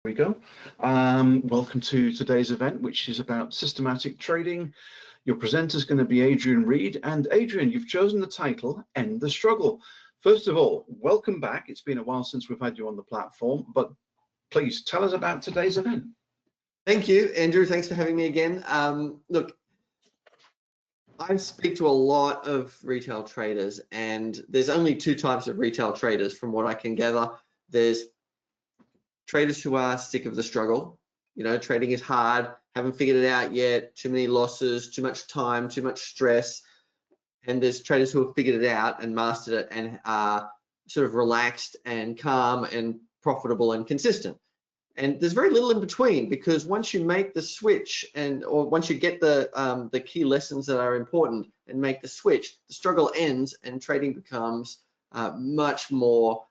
we go. Welcome to today's event, which is about systematic trading. Your presenter is going to be Adrian Reed. And Adrian, you've chosen the title, End the Struggle. First of all, welcome back. It's been a while since we've had you on the platform, but please tell us about today's event. Thank you, Andrew. Thanks for having me again. Look, I speak to a lot of retail traders, and there's only two types of retail traders from what I can gather. There's traders who are sick of the struggle. You know, trading is hard, haven't figured it out yet, too many losses, too much time, too much stress. And there's traders who have figured it out and mastered it and are sort of relaxed and calm and profitable and consistent. And there's very little in between, because once you make the switch or once you get the key lessons that are important and make the switch, the struggle ends and trading becomes much more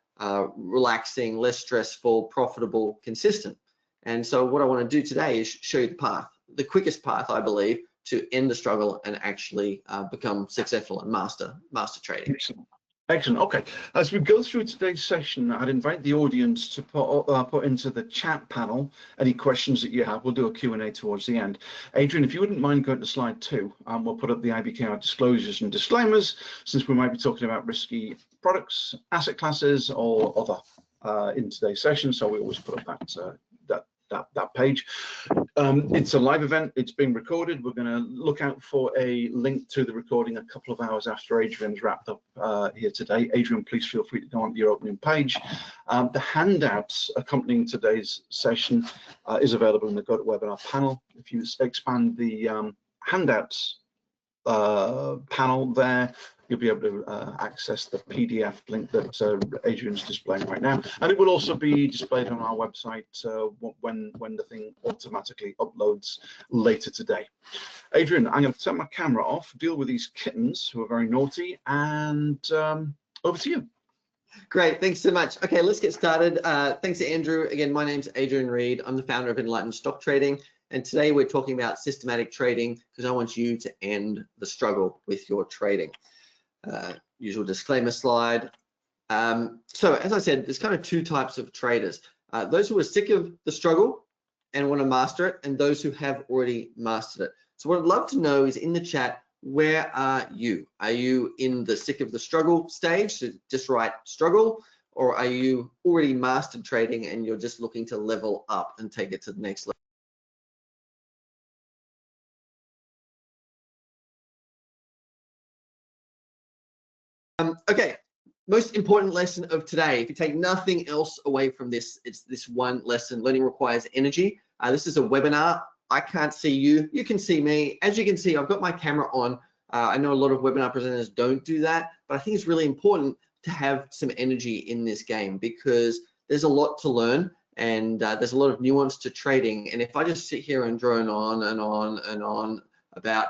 relaxing, less stressful, profitable, consistent. And so what I want to do today is show you the path, the quickest path, I believe, to end the struggle and actually become successful and master trading. Excellent. Okay, as we go through today's session, I'd invite the audience to put into the chat panel any questions that you have. We'll do a Q&A towards the end. Adrian, if you wouldn't mind going to slide 2, we'll put up the IBKR disclosures and disclaimers, since we might be talking about risky products, asset classes, or other in today's session. So we always put up that page. It's a live event. It's being recorded. We're going to look out for a link to the recording a couple of hours after Adrian's wrapped up here today. Adrian, please feel free to go on to your opening page. The handouts accompanying today's session is available in the GoToWebinar panel. If you expand the handouts panel there, you'll be able to access the PDF link that Adrian's displaying right now, and it will also be displayed on our website when the thing automatically uploads later today. Adrian, I'm going to turn my camera off, deal with these kittens who are very naughty, and over to you. Great, thanks so much. Okay, let's get started. Thanks to Andrew. Again, my name's Adrian Reed. I'm the founder of Enlightened Stock Trading, and today we're talking about systematic trading because I want you to end the struggle with your trading. Usual disclaimer slide. So as I said, there's kind of two types of traders. Those who are sick of the struggle and want to master it, and those who have already mastered it. So what I'd love to know is in the chat, where are you? Are you in the sick of the struggle stage, so just write struggle, or are you already mastered trading and you're just looking to level up and take it to the next level? Okay, most important lesson of today. If you take nothing else away from this, it's this one lesson: learning requires energy. This is a webinar. I can't see you. You can see me. As you can see, I've got my camera on. I know a lot of webinar presenters don't do that, but I think it's really important to have some energy in this game because there's a lot to learn and there's a lot of nuance to trading. And if I just sit here and drone on and on and on about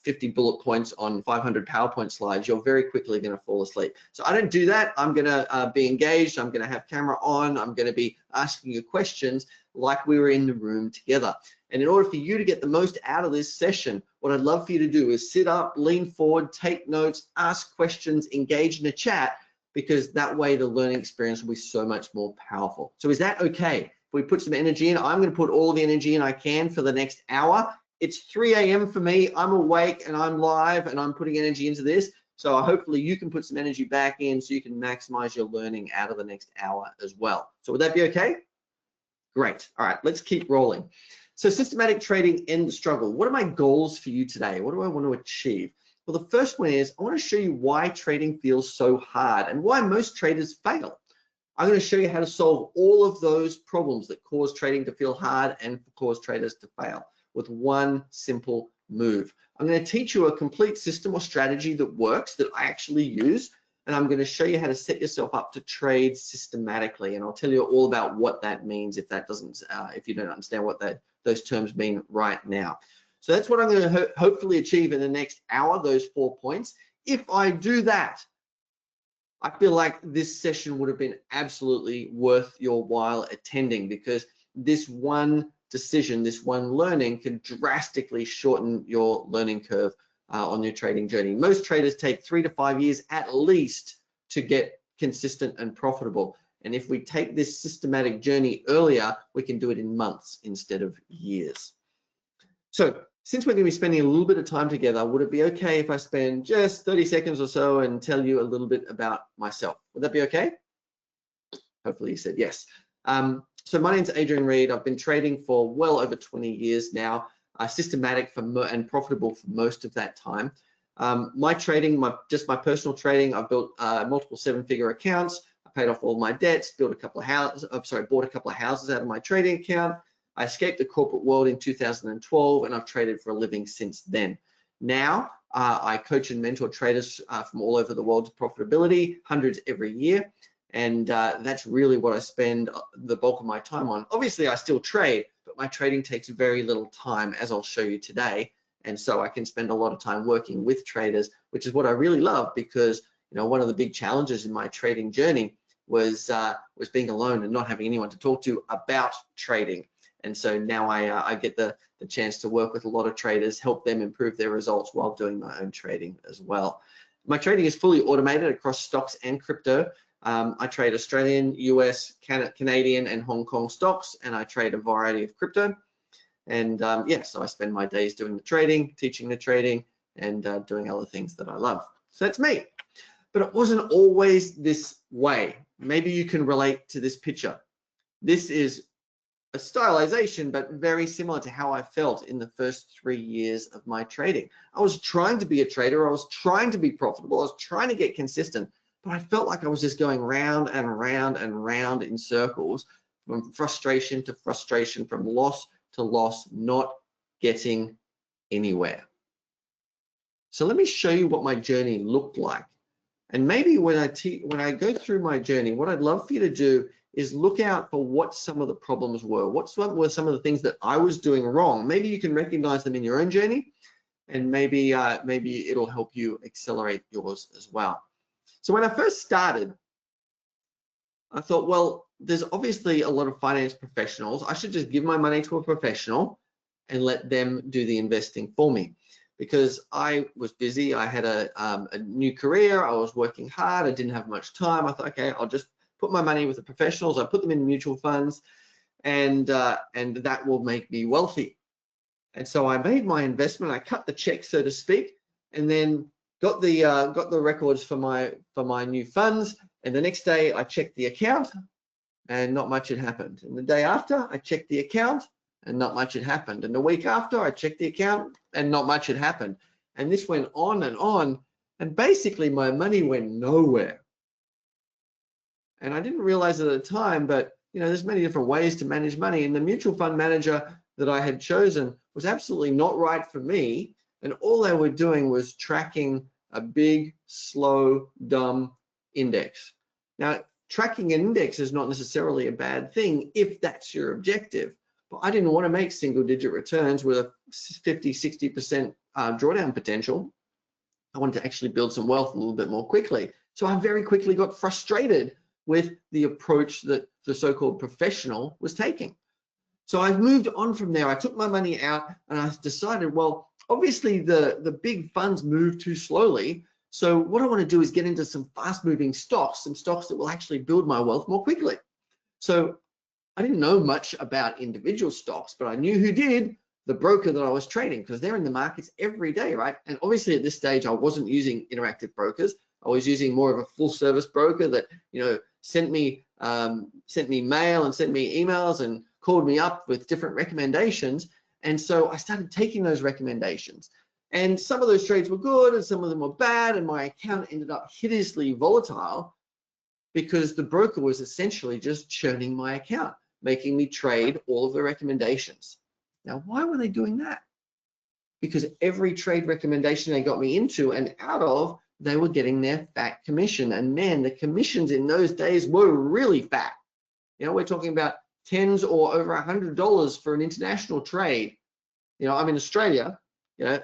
50 bullet points on 500 PowerPoint slides, you're very quickly going to fall asleep. So I don't do that. I'm going to be engaged. I'm going to have camera on. I'm going to be asking you questions like we were in the room together. And in order for you to get the most out of this session, what I'd love for you to do is sit up, lean forward, take notes, ask questions, engage in a chat, because that way the learning experience will be so much more powerful. So is that okay? If we put some energy in, I'm going to put all the energy in I can for the next hour. It's 3 a.m. for me. I'm awake and I'm live and I'm putting energy into this. So hopefully you can put some energy back in so you can maximize your learning out of the next hour as well. So would that be okay? Great. All right, let's keep rolling. So systematic trading, end the struggle. What are my goals for you today? What do I want to achieve? Well, the first one is I want to show you why trading feels so hard and why most traders fail. I'm going to show you how to solve all of those problems that cause trading to feel hard and cause traders to fail with one simple move. I'm going to teach you a complete system or strategy that works, that I actually use, and I'm going to show you how to set yourself up to trade systematically. And I'll tell you all about what that means if you don't understand what those terms mean right now. So that's what I'm going to hopefully achieve in the next hour, those 4 points. If I do that, I feel like this session would have been absolutely worth your while attending, because this one decision, this one learning can drastically shorten your learning curve on your trading journey. Most traders take 3 to 5 years at least to get consistent and profitable. And if we take this systematic journey earlier, we can do it in months instead of years. So since we're going to be spending a little bit of time together, would it be okay if I spend just 30 seconds or so and tell you a little bit about myself? Would that be okay? Hopefully you said yes. So my name's Adrian Reed. I've been trading for well over 20 years now, systematic and profitable for most of that time. My trading, just my personal trading, I've built multiple 7-figure accounts. I paid off all my debts, bought a couple of houses out of my trading account. I escaped the corporate world in 2012, and I've traded for a living since then. Now, I coach and mentor traders from all over the world to profitability, hundreds every year. And that's really what I spend the bulk of my time on. Obviously, I still trade, but my trading takes very little time, as I'll show you today. And so I can spend a lot of time working with traders, which is what I really love, because one of the big challenges in my trading journey was being alone and not having anyone to talk to about trading. And so now I get the chance to work with a lot of traders, help them improve their results while doing my own trading as well. My trading is fully automated across stocks and crypto. I trade Australian, US, Canadian, and Hong Kong stocks, and I trade a variety of crypto. And so I spend my days doing the trading, teaching the trading, and doing other things that I love. So that's me. But it wasn't always this way. Maybe you can relate to this picture. This is a stylization, but very similar to how I felt in the first 3 years of my trading. I was trying to be a trader. I was trying to be profitable. I was trying to get consistent, but I felt like I was just going round and round and round in circles, from frustration to frustration, from loss to loss, not getting anywhere. So let me show you what my journey looked like. And maybe when I go through my journey, what I'd love for you to do is look out for what some of the problems were. What were some of the things that I was doing wrong? Maybe you can recognize them in your own journey, and maybe it'll help you accelerate yours as well. So when I first started, I thought, well, there's obviously a lot of finance professionals. I should just give my money to a professional and let them do the investing for me, because I was busy. I had a new career. I was working hard. I didn't have much time. I thought, okay, I'll just put my money with the professionals. I put them in mutual funds, and that will make me wealthy. And so I made my investment. I cut the check, so to speak, and then got the records for my new funds. And the next day I checked the account, and not much had happened. And the day after I checked the account, and not much had happened. And the week after I checked the account, and not much had happened. And this went on, and basically my money went nowhere. And I didn't realize it at the time, but there's many different ways to manage money. And the mutual fund manager that I had chosen was absolutely not right for me. And all they were doing was tracking a big, slow, dumb index. Now, tracking an index is not necessarily a bad thing if that's your objective. But I didn't want to make single-digit returns with a 50, 60% drawdown potential. I wanted to actually build some wealth a little bit more quickly. So I very quickly got frustrated with the approach that the so-called professional was taking. So I moved on from there. I took my money out, and I decided, well, obviously the big funds move too slowly. So what I want to do is get into some fast-moving stocks, some stocks that will actually build my wealth more quickly. So I didn't know much about individual stocks, but I knew who did, the broker that I was trading, because they're in the markets every day, right? And obviously at this stage, I wasn't using Interactive Brokers. I was using more of a full-service broker that sent me mail and sent me emails and called me up with different recommendations. And so I started taking those recommendations. And some of those trades were good and some of them were bad, and my account ended up hideously volatile because the broker was essentially just churning my account, making me trade all of the recommendations. Now, why were they doing that? Because every trade recommendation they got me into and out of, they were getting their fat commission. And man, the commissions in those days were really fat. We're talking about tens or over $100 for an international trade. I'm in Australia,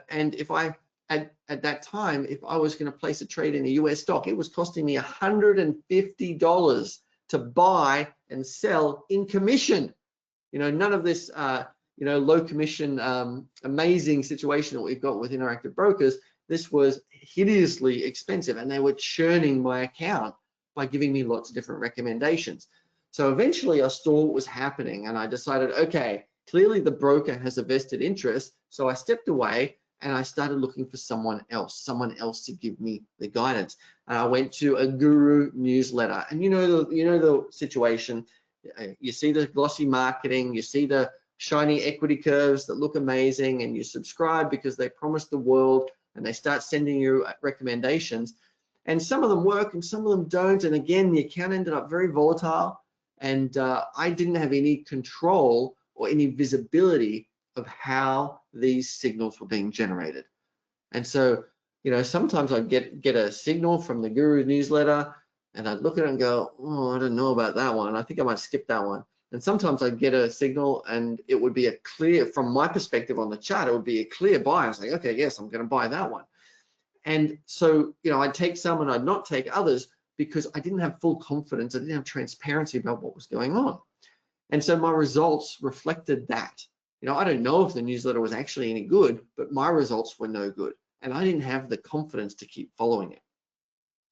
and if I, at that time, if I was going to place a trade in a US stock, it was costing me $150 to buy and sell in commission. None of this, low commission, amazing situation that we've got with Interactive Brokers. This was hideously expensive, and they were churning my account by giving me lots of different recommendations. So eventually I saw what was happening and I decided, okay, clearly the broker has a vested interest. So I stepped away and I started looking for someone else to give me the guidance. And I went to a guru newsletter, and you know the situation. You see the glossy marketing, you see the shiny equity curves that look amazing, and you subscribe because they promise the world, and they start sending you recommendations. And some of them work and some of them don't. And again, the account ended up very volatile, and I didn't have any control or any visibility of how these signals were being generated. And so, you know, sometimes I'd get a signal from the guru newsletter and I'd look at it and go, oh, I don't know about that one. I think I might skip that one. And sometimes I'd get a signal and it would be a clear, from my perspective on the chart, it would be a clear buy. I was like, okay, yes, I'm going to buy that one. And so, you know, I'd take some and I'd not take others because I didn't have full confidence. I didn't have transparency about what was going on. And so my results reflected that. You know, I don't know if the newsletter was actually any good, but my results were no good. And I didn't have the confidence to keep following it.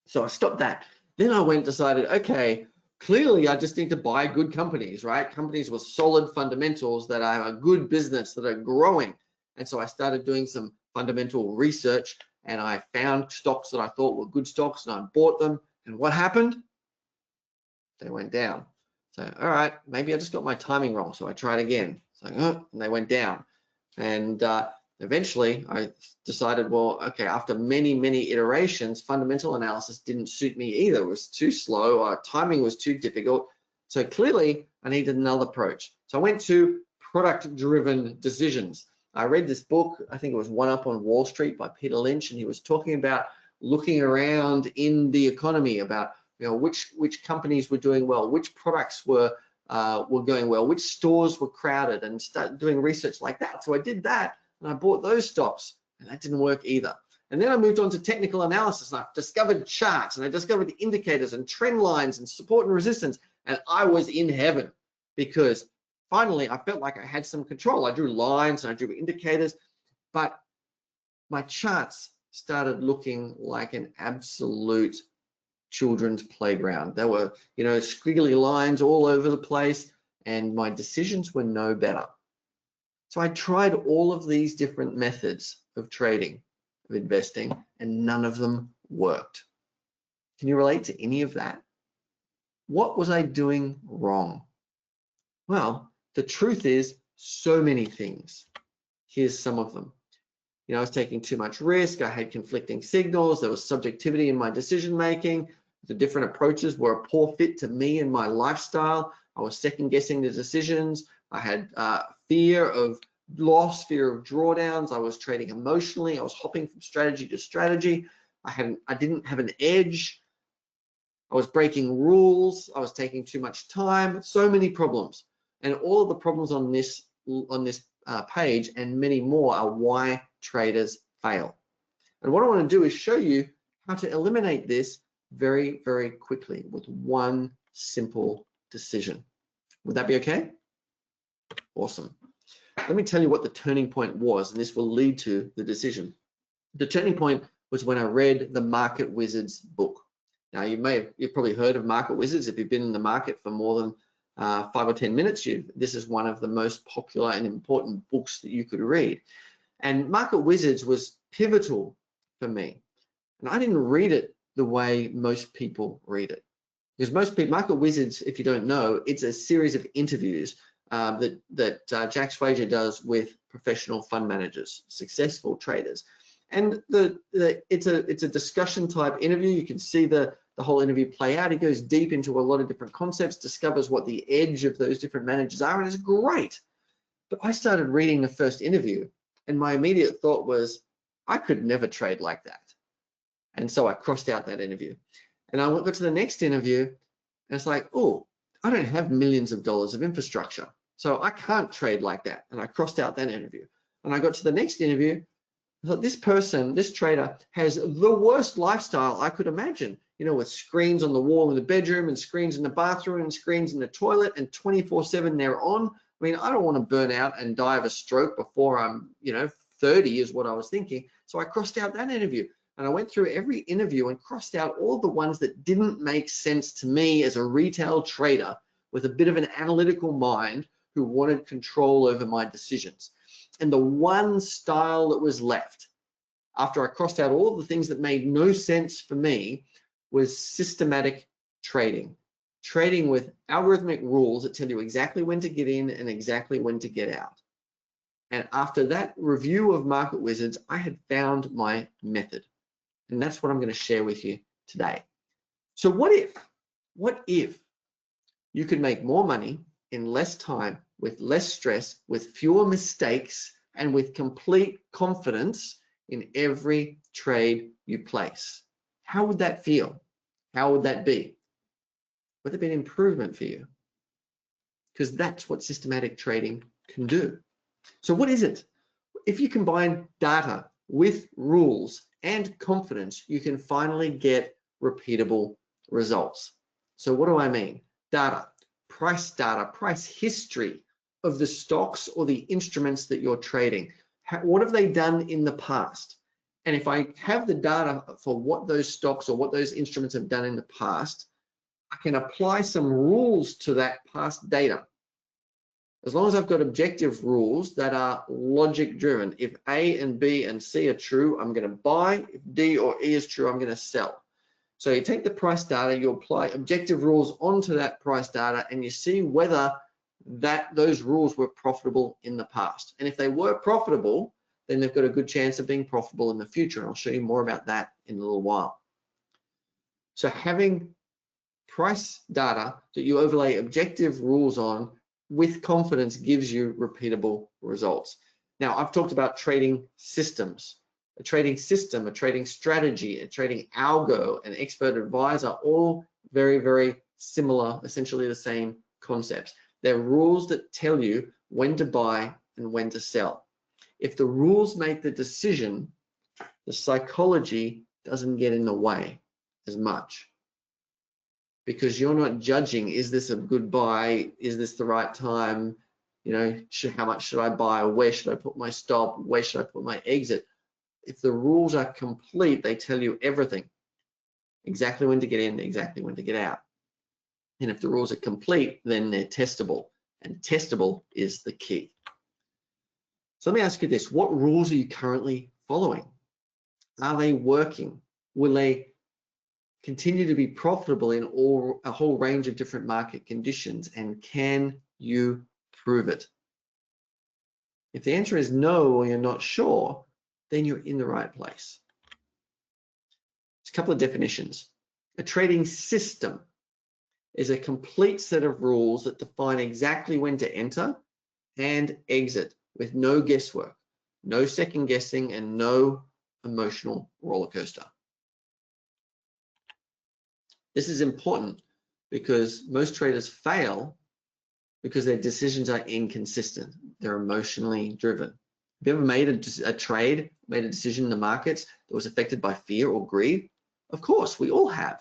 So I stopped that. Then I went and decided, okay, clearly I just need to buy good companies, right? Companies with solid fundamentals that are a good business, that are growing. And so I started doing some fundamental research and I found stocks that I thought were good stocks and I bought them. And what happened? They went down. So, all right, maybe I just got my timing wrong. So I tried again. So, and they went down. And eventually I decided, well, okay, after many, many iterations, fundamental analysis didn't suit me either. It was too slow, timing was too difficult. So clearly I needed another approach. So I went to product-driven decisions. I read this book, I think it was One Up on Wall Street by Peter Lynch, and he was talking about looking around in the economy, about, you know, which companies were doing well, which products were going well, which stores were crowded, and start doing research like that. So I did that and I bought those stocks, and that didn't work either. And then I moved on to technical analysis, and I discovered charts, and I discovered indicators and trend lines and support and resistance, and I was in heaven because finally I felt like I had some control. I drew lines and I drew indicators, but my charts started looking like an absolute children's playground. There were, you know, squiggly lines all over the place, and my decisions were no better. So I tried all of these different methods of trading, of investing, and none of them worked. Can you relate to any of that? What was I doing wrong? Well, the truth is so many things. Here's some of them. You know, I was taking too much risk. I had conflicting signals. There was subjectivity in my decision making. The different approaches were a poor fit to me and my lifestyle. I was second guessing the decisions. I had fear of loss, fear of drawdowns. I was trading emotionally. I was hopping from strategy to strategy. I didn't have an edge. I was breaking rules. I was taking too much time. So many problems, and all of the problems on this page and many more are why traders fail. And what I want to do is show you how to eliminate this very, very quickly with one simple decision. Would that be okay? Awesome. Let me tell you what the turning point was, and this will lead to the decision. The turning point was when I read the Market Wizards book. Now, you've probably heard of Market Wizards. If you've been in the market for more than 5 or 10 minutes, this is one of the most popular and important books that you could read. And Market Wizards was pivotal for me. And I didn't read it the way most people read it. Because most people, Market Wizards, if you don't know, it's a series of interviews that Jack Schwager does with professional fund managers, successful traders. And it's a discussion type interview. You can see the whole interview play out. He goes deep into a lot of different concepts, discovers what the edge of those different managers are, and it's great. But I started reading the first interview, and my immediate thought was, I could never trade like that. And so I crossed out that interview. And I got to the next interview, and it's like, oh, I don't have millions of dollars of infrastructure, so I can't trade like that. And I crossed out that interview. And I got to the next interview, I thought, this person, this trader, has the worst lifestyle I could imagine, you know, with screens on the wall in the bedroom and screens in the bathroom and screens in the toilet and 24/7 they're on. I mean, I don't want to burn out and die of a stroke before I'm, 30 is what I was thinking. So I crossed out that interview, and I went through every interview and crossed out all the ones that didn't make sense to me as a retail trader with a bit of an analytical mind who wanted control over my decisions. And the one style that was left after I crossed out all of the things that made no sense for me was systematic trading. Trading with algorithmic rules that tell you exactly when to get in and exactly when to get out. And after that review of Market Wizards, I had found my method. And that's what I'm going to share with you today. So what if you could make more money in less time, with less stress, with fewer mistakes, and with complete confidence in every trade you place? How would that feel? How would that be? Would it be an improvement for you? Because that's what systematic trading can do. So what is it? If you combine data with rules and confidence, you can finally get repeatable results. So what do I mean? Data, price history of the stocks or the instruments that you're trading. What have they done in the past? And if I have the data for what those stocks or what those instruments have done in the past, I can apply some rules to that past data. As long as I've got objective rules that are logic driven. If A and B and C are true, I'm going to buy. If D or E is true, I'm going to sell. So you take the price data, you apply objective rules onto that price data, and you see whether those rules were profitable in the past. And if they were profitable, then they've got a good chance of being profitable in the future. And I'll show you more about that in a little while. So having price data that you overlay objective rules on with confidence gives you repeatable results. Now, I've talked about trading systems. A trading system, a trading strategy, a trading algo, an expert advisor, all very, very similar, essentially the same concepts. They're rules that tell you when to buy and when to sell. If the rules make the decision, the psychology doesn't get in the way as much, because you're not judging, is this a good buy? Is this the right time? You know, how much should I buy? Where should I put my stop? Where should I put my exit? If the rules are complete, they tell you everything. Exactly when to get in, exactly when to get out. And if the rules are complete, then they're testable. And testable is the key. So let me ask you this. What rules are you currently following? Are they working? Will they continue to be profitable in a whole range of different market conditions? And can you prove it? If the answer is no, or you're not sure, then you're in the right place. There's a couple of definitions. A trading system is a complete set of rules that define exactly when to enter and exit with no guesswork, no second guessing, and no emotional roller coaster. This is important because most traders fail because their decisions are inconsistent. They're emotionally driven. Have you ever made a trade, made a decision in the markets that was affected by fear or greed? Of course, we all have.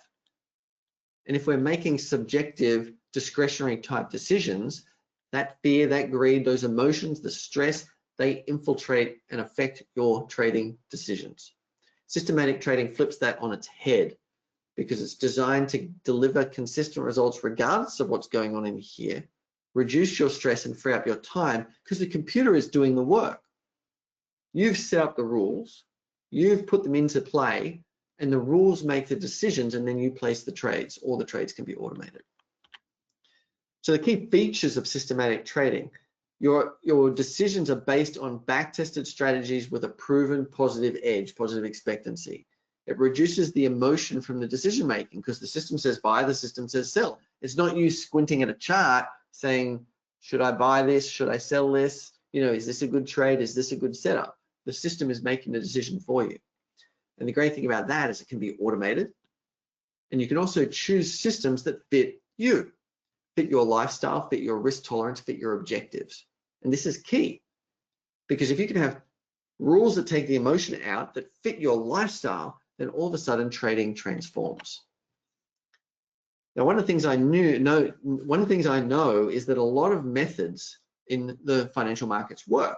And if we're making subjective, discretionary type decisions, that fear, that greed, those emotions, the stress, they infiltrate and affect your trading decisions. Systematic trading flips that on its head because it's designed to deliver consistent results regardless of what's going on in here, reduce your stress and free up your time because the computer is doing the work. You've set up the rules, you've put them into play, and the rules make the decisions, and then you place the trades. All the trades can be automated. So the key features of systematic trading, your decisions are based on back-tested strategies with a proven positive edge, positive expectancy. It reduces the emotion from the decision making because the system says buy, the system says sell. It's not you squinting at a chart saying, should I buy this? Should I sell this? You know, is this a good trade? Is this a good setup? The system is making the decision for you. And the great thing about that is it can be automated. And you can also choose systems that fit you, fit your lifestyle, fit your risk tolerance, fit your objectives. And this is key because if you can have rules that take the emotion out that fit your lifestyle, then all of a sudden trading transforms. Now, one of the things I know is that a lot of methods in the financial markets work.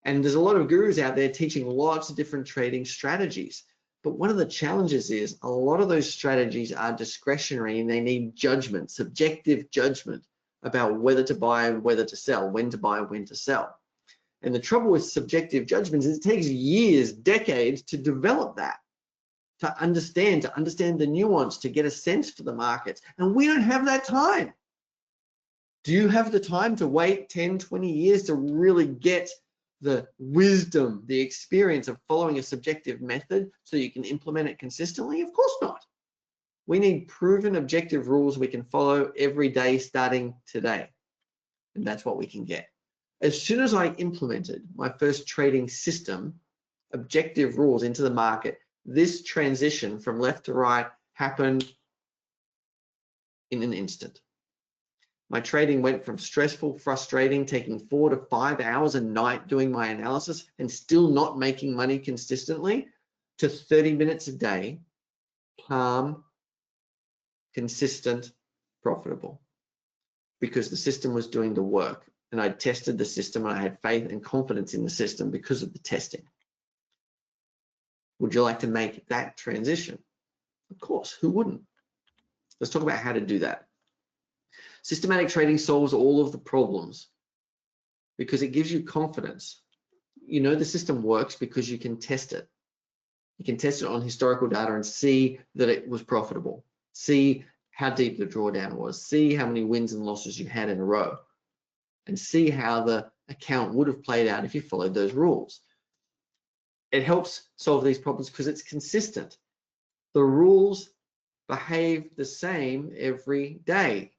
And there's a lot of gurus out there teaching lots of different trading strategies. But one of the challenges is a lot of those strategies are discretionary and they need judgment, subjective judgment about whether to buy and whether to sell, when to buy and when to sell. And the trouble with subjective judgments is it takes years, decades to develop that, to understand the nuance, to get a sense for the markets. And we don't have that time. Do you have the time to wait 10, 20 years to really get the wisdom, the experience of following a subjective method so you can implement it consistently? Of course not. We need proven objective rules we can follow every day starting today. And that's what we can get. As soon as I implemented my first trading system, objective rules into the market, this transition from left to right happened in an instant. My trading went from stressful, frustrating, taking 4 to 5 hours a night doing my analysis and still not making money consistently, to 30 minutes a day, calm, consistent, profitable. Because the system was doing the work and I tested the system and I had faith and confidence in the system because of the testing. Would you like to make that transition? Of course, who wouldn't? Let's talk about how to do that. Systematic trading solves all of the problems because it gives you confidence. You know the system works because you can test it. You can test it on historical data and see that it was profitable. See how deep the drawdown was. See how many wins and losses you had in a row. And see how the account would have played out if you followed those rules. It helps solve these problems because it's consistent. The rules behave the same every day.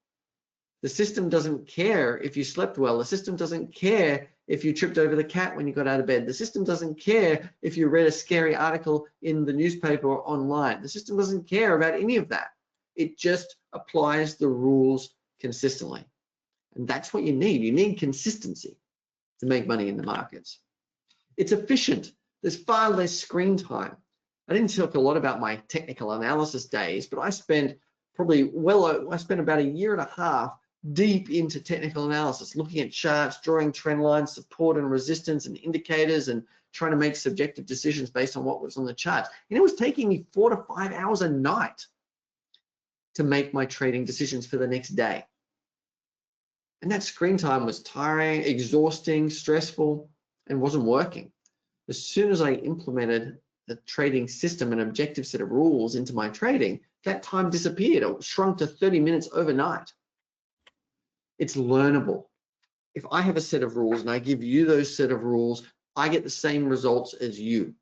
The system doesn't care if you slept well. The system doesn't care if you tripped over the cat when you got out of bed. The system doesn't care if you read a scary article in the newspaper or online. The system doesn't care about any of that. It just applies the rules consistently. And that's what you need. You need consistency to make money in the markets. It's efficient. There's far less screen time. I didn't talk a lot about my technical analysis days, but I spent about a year and a half deep into technical analysis, looking at charts, drawing trend lines, support and resistance and indicators, and trying to make subjective decisions based on what was on the charts. And it was taking me 4 to 5 hours a night to make my trading decisions for the next day. And that screen time was tiring, exhausting, stressful, and wasn't working. As soon as I implemented the trading system, an objective set of rules into my trading, that time disappeared. It shrunk to 30 minutes overnight. It's learnable. If I have a set of rules and I give you those set of rules, I get the same results as you.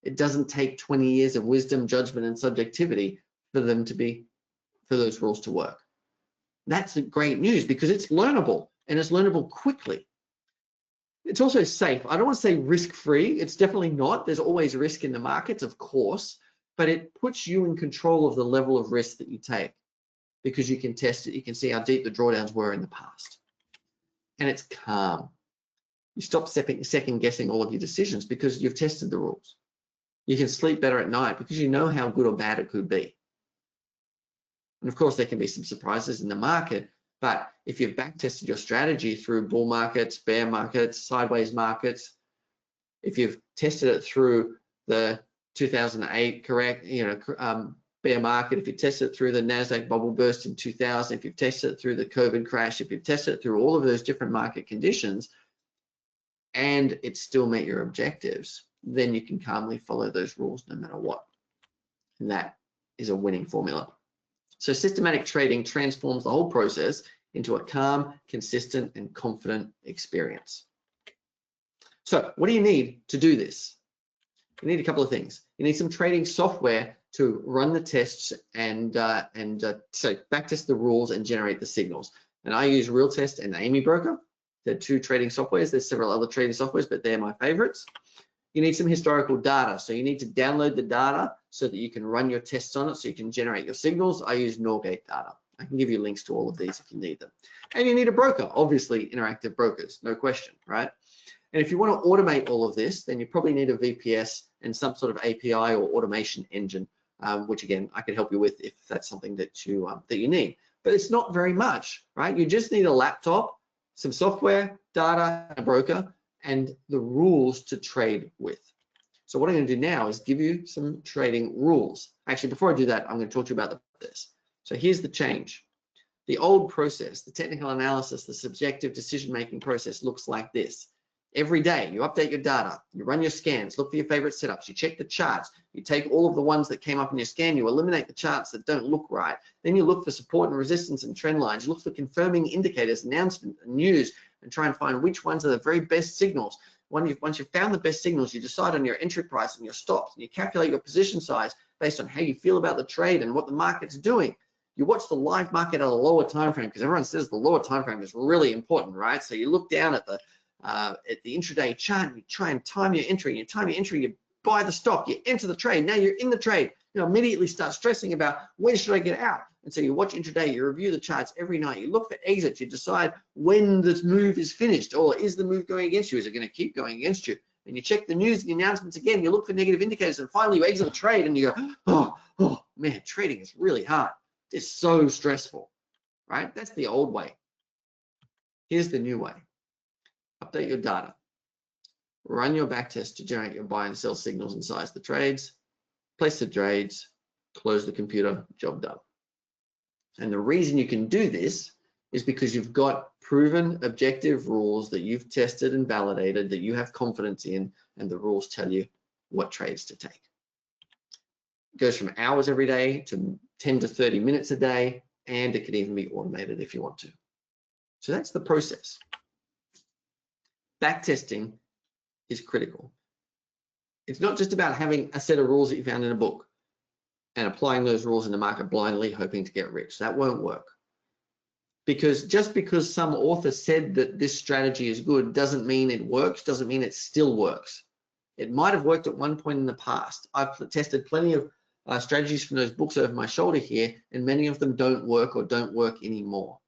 It doesn't take 20 years of wisdom, judgment, and subjectivity for those rules to work. That's great news because it's learnable and it's learnable quickly. It's also safe. I don't want to say risk-free. It's definitely not. There's always risk in the markets, of course, but it puts you in control of the level of risk that you take because you can test it. You can see how deep the drawdowns were in the past. And it's calm. You stop second guessing all of your decisions because you've tested the rules. You can sleep better at night because you know how good or bad it could be. And of course, there can be some surprises in the market, but if you've back tested your strategy through bull markets, bear markets, sideways markets, if you've tested it through the 2008 bear market, if you tested it through the NASDAQ bubble burst in 2000, if you've tested it through the COVID crash, if you've tested it through all of those different market conditions, and it still met your objectives, then you can calmly follow those rules no matter what. And that is a winning formula. So systematic trading transforms the whole process into a calm, consistent, and confident experience. So what do you need to do this? You need a couple of things. You need some trading software to run the tests and so backtest the rules and generate the signals. And I use Realtest and AmiBroker. They're two trading softwares. There's several other trading softwares, but they're my favorites. You need some historical data. So you need to download the data so that you can run your tests on it so you can generate your signals. I use Norgate data. I can give you links to all of these if you need them. And you need a broker, obviously Interactive Brokers, no question, right? And if you want to automate all of this, then you probably need a VPS and some sort of API or automation engine, which again, I can help you with if that's something that you need. But it's not very much, right? You just need a laptop, some software, data, a broker, and the rules to trade with. So what I'm going to do now is give you some trading rules. Actually, before I do that, I'm going to talk to you about the process. So here's the change. The old process, the technical analysis, the subjective decision-making process looks like this. Every day, you update your data, you run your scans, look for your favorite setups, you check the charts, you take all of the ones that came up in your scan, you eliminate the charts that don't look right. Then you look for support and resistance and trend lines. You look for confirming indicators, announcement, and news, and try and find which ones are the very best signals. Once you've found the best signals, you decide on your entry price and your stops, and you calculate your position size based on how you feel about the trade and what the market's doing. You watch the live market at a lower time frame, because everyone says the lower time frame is really important, right? So you look down at the intraday chart, and you try and time your entry. You time your entry, you buy the stock, you enter the trade. Now you're in the trade. You immediately start stressing about when should I get out. And so you watch intraday, you review the charts every night, you look for exits, you decide when this move is finished, or is the move going against you? Is it going to keep going against you? And you check the news and the announcements again, you look for negative indicators, and finally you exit the trade and you go, oh man, trading is really hard. It's so stressful, right? That's the old way. Here's the new way. Update your data. Run your backtest to generate your buy and sell signals and size the trades. Place the trades, close the computer, job done. And the reason you can do this is because you've got proven objective rules that you've tested and validated, that you have confidence in, and the rules tell you what trades to take. It goes from hours every day to 10 to 30 minutes a day, and it can even be automated if you want to. So that's the process. Backtesting is critical. It's not just about having a set of rules that you found in a book and applying those rules in the market blindly, hoping to get rich. That won't work. Because just because some author said that this strategy is good doesn't mean it works, doesn't mean it still works. It might have worked at one point in the past. I've tested plenty of strategies from those books over my shoulder here, and many of them don't work or don't work anymore.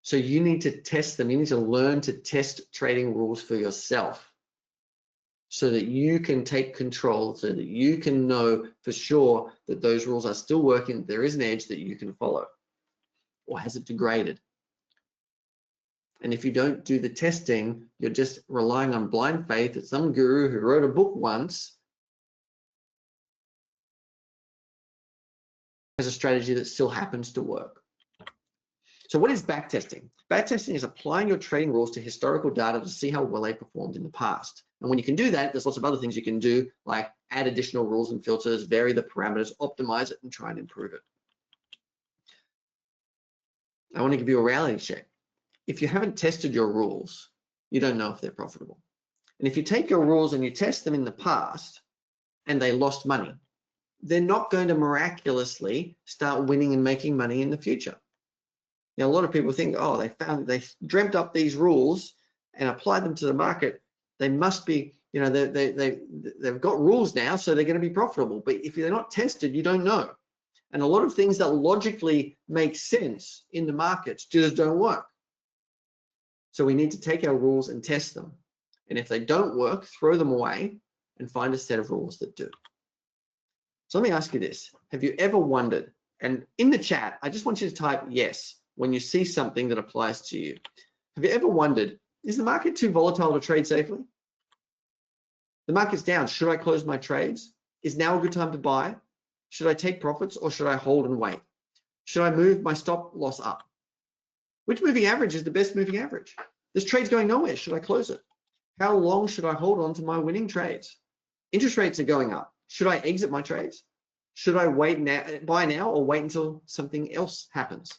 So you need to test them. You need to learn to test trading rules for yourself so that you can take control, so that you can know for sure that those rules are still working, there is an edge that you can follow. Or has it degraded? And if you don't do the testing, you're just relying on blind faith that some guru who wrote a book once has a strategy that still happens to work. So what is backtesting? Backtesting is applying your trading rules to historical data to see how well they performed in the past. And when you can do that, there's lots of other things you can do, like add additional rules and filters, vary the parameters, optimize it, and try and improve it. I want to give you a reality check. If you haven't tested your rules, you don't know if they're profitable. And if you take your rules and you test them in the past and they lost money, they're not going to miraculously start winning and making money in the future. Now, a lot of people think, oh, they dreamt up these rules and applied them to the market. They must be, you know, they've got rules now, so they're going to be profitable. But if they're not tested, you don't know. And a lot of things that logically make sense in the markets just don't work. So we need to take our rules and test them. And if they don't work, throw them away and find a set of rules that do. So let me ask you this. Have you ever wondered, and in the chat, I just want you to type yes when you see something that applies to you. Have you ever wondered, is the market too volatile to trade safely? The market's down. Should I close my trades? Is now a good time to buy? Should I take profits or should I hold and wait? Should I move my stop loss up? Which moving average is the best moving average? This trade's going nowhere. Should I close it? How long should I hold on to my winning trades? Interest rates are going up. Should I exit my trades? Should I wait now, buy now, or wait until something else happens?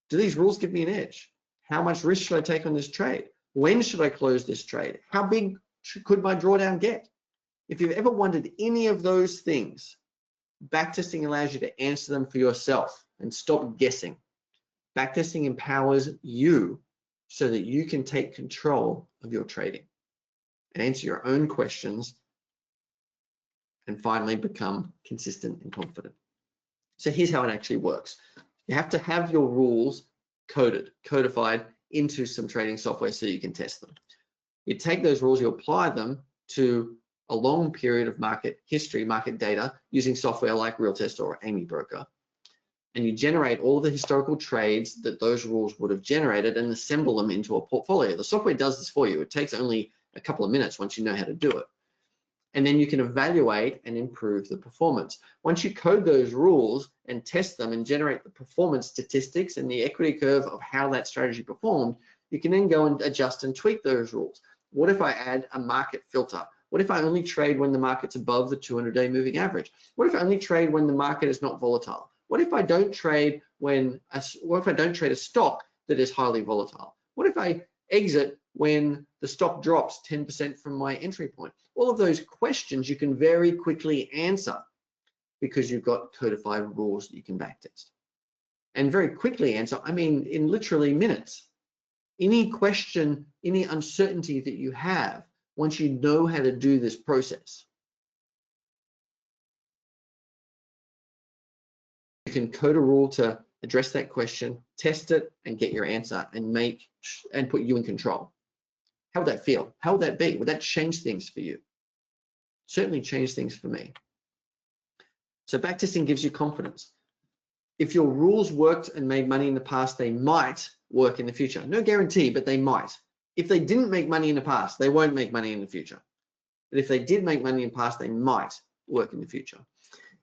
Do these rules give me an edge? How much risk should I take on this trade? When should I close this trade? How big could my drawdown get? If you've ever wondered any of those things, backtesting allows you to answer them for yourself and stop guessing. Backtesting empowers you so that you can take control of your trading and answer your own questions and finally become consistent and confident. So here's how it actually works. You have to have your rules codified into some trading software so you can test them. You take those rules, you apply them to a long period of market history, market data, using software like Realtest or Amy Broker, and you generate all the historical trades that those rules would have generated and assemble them into a portfolio. The software does this for you. It takes only a couple of minutes once you know how to do it. And then you can evaluate and improve the performance. Once you code those rules and test them and generate the performance statistics and the equity curve of how that strategy performed, you can then go and adjust and tweak those rules. What if I add a market filter? What if I only trade when the market's above the 200-day moving average? What if I only trade when the market is not volatile? What if I don't trade a stock that is highly volatile? What if I exit when the stock drops 10% from my entry point? All of those questions you can very quickly answer because you've got codified rules that you can backtest. And very quickly answer, I mean in literally minutes. Any question, any uncertainty that you have, once you know how to do this process, you can code a rule to address that question, test it, and get your answer and put you in control. How would that feel? How would that be? Would that change things for you? Certainly change things for me. So backtesting gives you confidence. If your rules worked and made money in the past, they might work in the future. No guarantee, but they might. If they didn't make money in the past, they won't make money in the future. But if they did make money in the past, they might work in the future.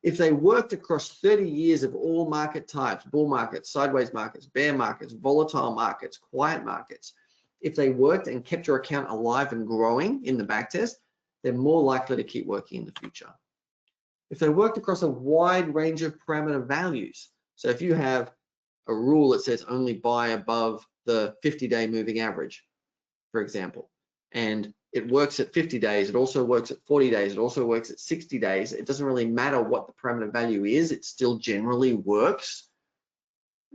If they worked across 30 years of all market types, bull markets, sideways markets, bear markets, volatile markets, quiet markets, if they worked and kept your account alive and growing in the backtest, they're more likely to keep working in the future. If they worked across a wide range of parameter values, so if you have a rule that says only buy above the 50-day moving average, for example, and it works at 50 days, it also works at 40 days, it also works at 60 days, it doesn't really matter what the parameter value is, it still generally works,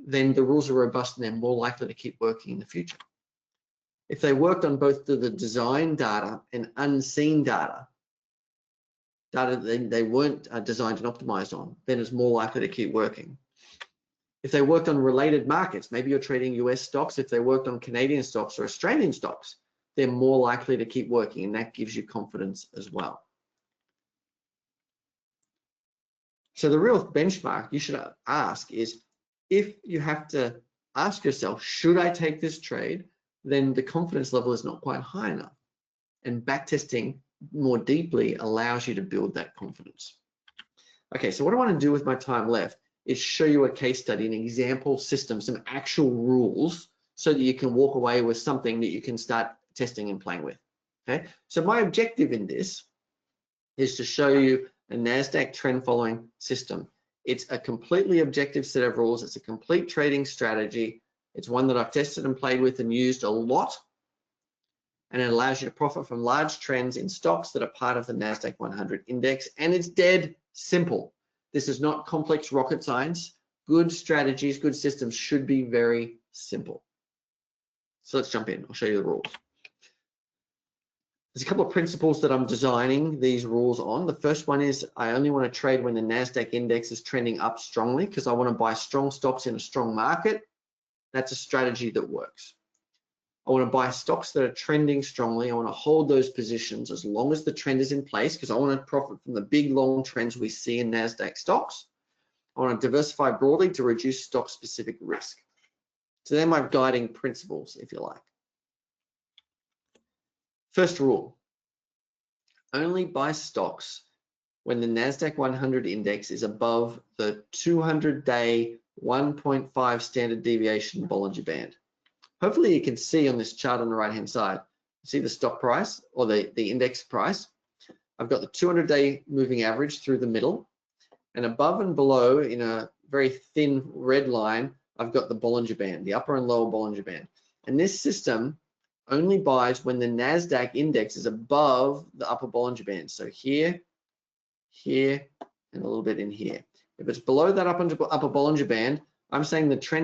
then the rules are robust and they're more likely to keep working in the future. If they worked on both the design data and unseen data they weren't designed and optimized on, then it's more likely to keep working. If they worked on related markets, maybe you're trading US stocks, if they worked on Canadian stocks or Australian stocks, they're more likely to keep working, and that gives you confidence as well. So the real benchmark you should ask is, if you have to ask yourself, should I take this trade? Then the confidence level is not quite high enough. And backtesting more deeply allows you to build that confidence. Okay, so what I want to do with my time left is show you a case study, an example system, some actual rules, so that you can walk away with something that you can start testing and playing with. Okay, so my objective in this is to show you a NASDAQ trend following system. It's a completely objective set of rules. It's a complete trading strategy. It's one that I've tested and played with and used a lot. And it allows you to profit from large trends in stocks that are part of the NASDAQ 100 index. And it's dead simple. This is not complex rocket science. Good strategies, good systems should be very simple. So let's jump in. I'll show you the rules. There's a couple of principles that I'm designing these rules on. The first one is I only want to trade when the NASDAQ index is trending up strongly, because I want to buy strong stocks in a strong market. That's a strategy that works. I want to buy stocks that are trending strongly. I want to hold those positions as long as the trend is in place, because I want to profit from the big long trends we see in NASDAQ stocks. I want to diversify broadly to reduce stock-specific risk. So they're my guiding principles, if you like. First rule, only buy stocks when the NASDAQ 100 index is above the 200-day 1.5 standard deviation Bollinger Band. Hopefully you can see on this chart on the right-hand side, see the stock price or the index price. I've got the 200-day moving average through the middle, and above and below in a very thin red line, I've got the Bollinger Band, the upper and lower Bollinger Band. And this system only buys when the NASDAQ index is above the upper Bollinger Band. So here, here, and a little bit in here. If it's below that upper Bollinger Band, I'm saying the trend